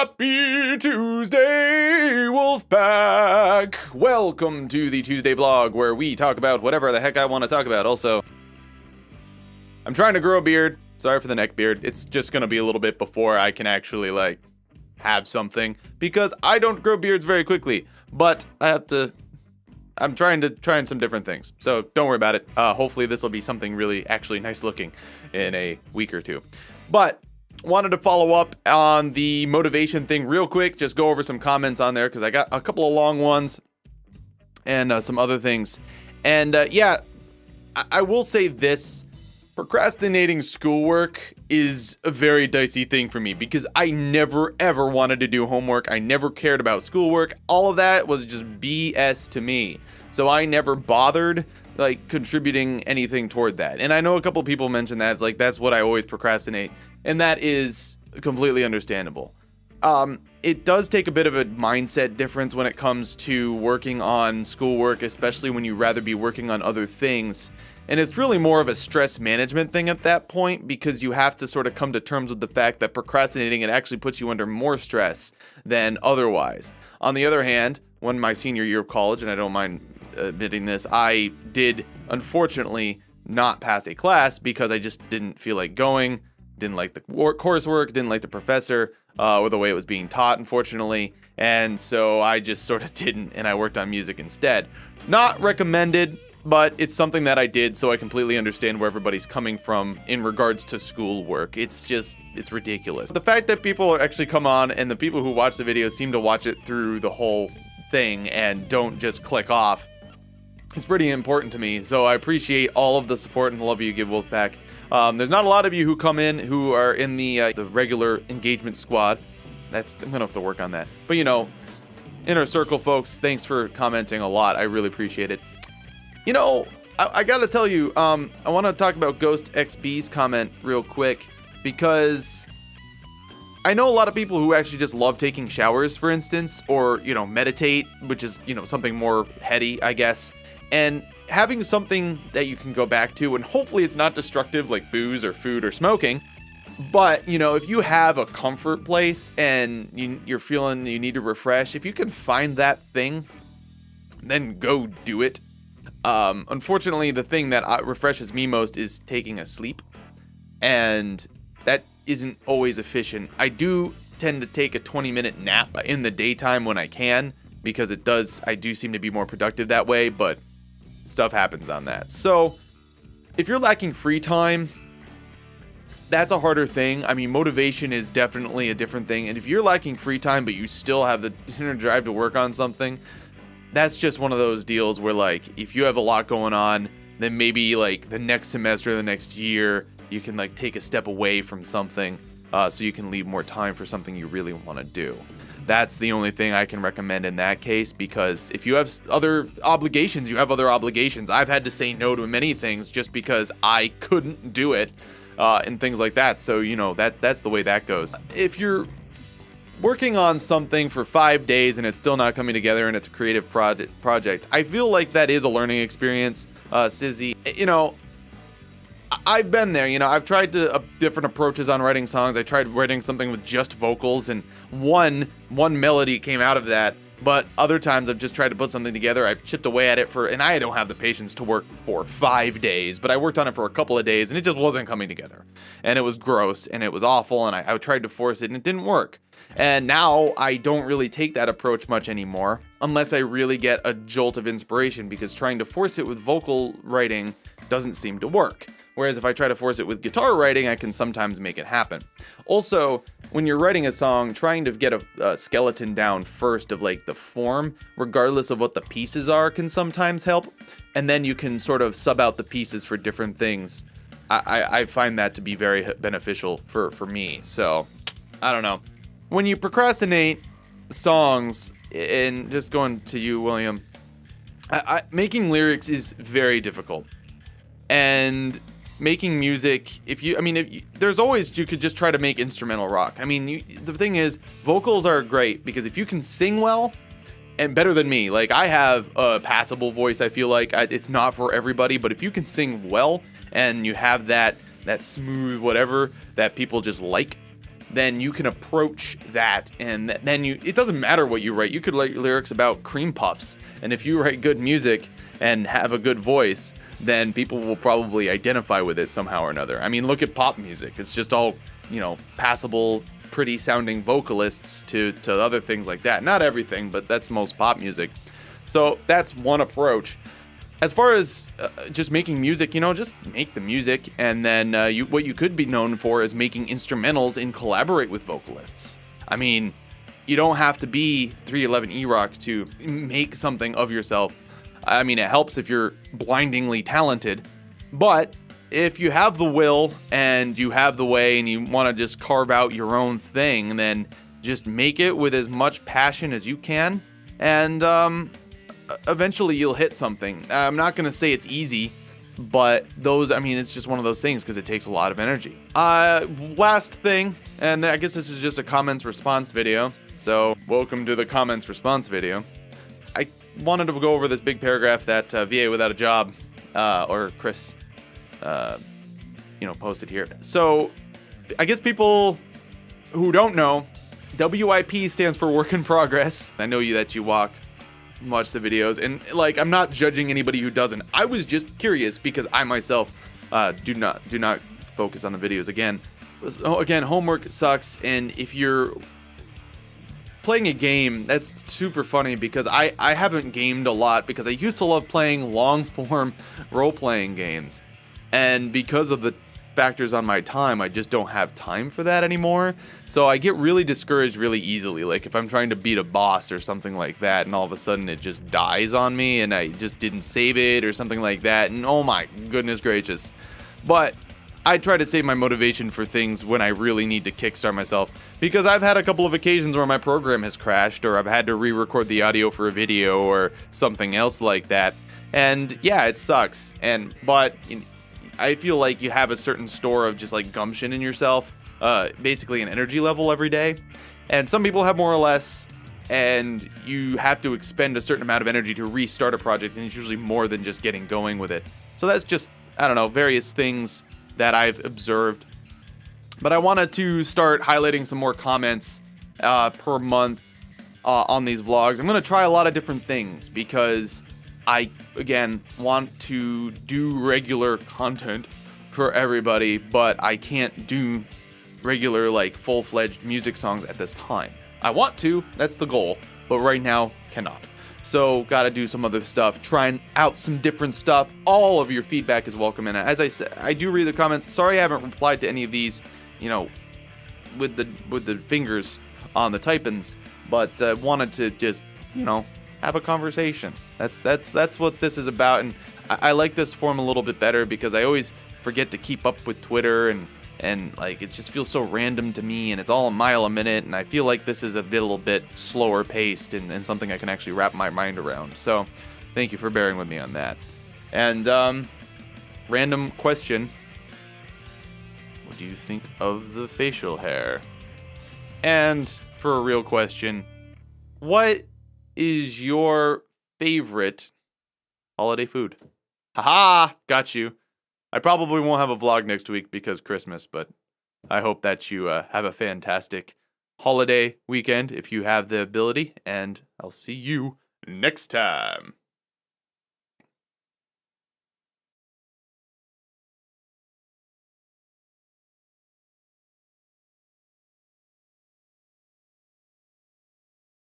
Happy Tuesday, Wolfpack! Welcome to the Tuesday vlog, where we talk about whatever the heck I want to talk about. Also, I'm trying to grow a beard. Sorry for the neck beard. It's just gonna be a little bit before I can actually, like, have something. Because I don't grow beards very quickly. But I'm trying some different things. So don't worry about it. Hopefully this will be something really actually nice looking in a week or two. But wanted to follow up on the motivation thing real quick. Just go over some comments on there because I got a couple of long ones and some other things. And yeah, I will say this. Procrastinating schoolwork is a very dicey thing for me because I never ever wanted to do homework. I never cared about schoolwork. All of that was just BS to me. So I never bothered like contributing anything toward that. And I know a couple people mentioned that. It's like, that's what I always procrastinate. And that is completely understandable. It does take a bit of a mindset difference when it comes to working on schoolwork, especially when you rather be working on other things. And it's really more of a stress management thing at that point, because you have to sort of come to terms with the fact that procrastinating, it actually puts you under more stress than otherwise. On the other hand, when my senior year of college, and I don't mind admitting this, I did unfortunately not pass a class because I just didn't feel like going, didn't like the coursework, didn't like the professor or the way it was being taught, unfortunately. And so I just sort of didn't, and I worked on music instead. Not recommended, but it's something that I did, so I completely understand where everybody's coming from in regards to schoolwork. It's ridiculous. The fact that people actually come on and the people who watch the video seem to watch it through the whole thing and don't just click off, it's pretty important to me. So I appreciate all of the support and the love you give Wolfpack. There's not a lot of you who come in who are in the regular engagement squad. I'm gonna have to work on that. But you know, inner circle folks, thanks for commenting a lot. I really appreciate it. You know, I gotta tell you, I want to talk about Ghost XB's comment real quick, because I know a lot of people who actually just love taking showers, for instance, or, you know, meditate, which is, you know, something more heady, I guess, and having something that you can go back to, and hopefully it's not destructive like booze or food or smoking, but, you know, if you have a comfort place and you're feeling you need to refresh, if you can find that thing, then go do it. Unfortunately, the thing that refreshes me most is taking a sleep, and that isn't always efficient. I do tend to take a 20-minute nap in the daytime when I can, because I do seem to be more productive that way, but stuff happens on that. So if you're lacking free time, that's a harder thing. I mean, motivation is definitely a different thing, and if you're lacking free time but you still have the inner drive to work on something, that's just one of those deals where, like, if you have a lot going on, then maybe, like, the next semester, the next year, you can, like, take a step away from something so you can leave more time for something you really want to do. That's the only thing I can recommend in that case, because if you have other obligations, you have other obligations. I've had to say no to many things just because I couldn't do it and things like that. So, you know, that's the way that goes. If you're working on something for 5 days and it's still not coming together and it's a creative project, I feel like that is a learning experience, Sizzy. You know, I've been there. You know, I've tried different approaches on writing songs. I tried writing something with just vocals, and one melody came out of that. But other times I've just tried to put something together. I've chipped away at it and I don't have the patience to work for 5 days, but I worked on it for a couple of days and it just wasn't coming together. And it was gross and it was awful, and I tried to force it and it didn't work. And now I don't really take that approach much anymore, unless I really get a jolt of inspiration, because trying to force it with vocal writing doesn't seem to work. Whereas if I try to force it with guitar writing, I can sometimes make it happen. Also, when you're writing a song, trying to get a skeleton down first of, like, the form, regardless of what the pieces are, can sometimes help. And then you can sort of sub out the pieces for different things. I find that to be very beneficial for me. So, I don't know. When you procrastinate songs, and just going to you, William, making lyrics is very difficult. And making music, there's always, you could just try to make instrumental rock. I mean, the thing is, vocals are great, because if you can sing well, and better than me, like, I have a passable voice, I feel like. It's not for everybody, but if you can sing well, and you have that smooth whatever that people just like, then you can approach that, and then it doesn't matter what you write. You could write lyrics about cream puffs, and if you write good music and have a good voice, then people will probably identify with it somehow or another. I mean, look at pop music. It's just all, passable, pretty sounding vocalists to other things like that. Not everything, but that's most pop music. So that's one approach. As far as just making music, just make the music, and then what you could be known for is making instrumentals and collaborate with vocalists. I mean, you don't have to be 311 E-Rock to make something of yourself. I mean, it helps if you're blindingly talented, but if you have the will and you have the way and you want to just carve out your own thing, then just make it with as much passion as you can, and eventually you'll hit something. I'm not going to say it's easy, but it's just one of those things because it takes a lot of energy. Last thing, and I guess this is just a comments response video. So welcome to the comments response video. I wanted to go over this big paragraph that VA Without a Job, or Chris, posted here. So I guess people who don't know, WIP stands for work in progress. I know that you watch the videos, and I'm not judging anybody who doesn't. I was just curious because I myself do not focus on the videos. Again, homework sucks, and if you're playing a game, that's super funny because I haven't gamed a lot because I used to love playing long form role-playing games, and because of the factors on my time, I just don't have time for that anymore. So I get really discouraged really easily. Like if I'm trying to beat a boss or something like that, and all of a sudden it just dies on me and I just didn't save it or something like that, and oh my goodness gracious. But I try to save my motivation for things when I really need to kickstart myself, because I've had a couple of occasions where my program has crashed, or I've had to re-record the audio for a video or something else like that. And yeah, it sucks. But I feel like you have a certain store of just gumption in yourself, basically an energy level every day. And some people have more or less, and you have to expend a certain amount of energy to restart a project, and it's usually more than just getting going with it. So that's just, various things that I've observed. But I wanted to start highlighting some more comments per month on these vlogs. I'm going to try a lot of different things because I, again, want to do regular content for everybody, but I can't do regular, full-fledged music songs at this time. I want to, that's the goal, but right now, cannot. So, gotta do some other stuff, trying out some different stuff. All of your feedback is welcome, and as I said, I do read the comments. Sorry I haven't replied to any of these, with the fingers on the typins, but wanted to just, have a conversation. That's what this is about, and I like this form a little bit better because I always forget to keep up with Twitter, and it just feels so random to me, and it's all a mile a minute, and I feel like this is a little bit slower paced and something I can actually wrap my mind around. So thank you for bearing with me on that. And random question: what do you think of the facial hair? And for a real question, what is your favorite holiday food? Haha, got you. I probably won't have a vlog next week because Christmas, but I hope that you have a fantastic holiday weekend if you have the ability, and I'll see you next time.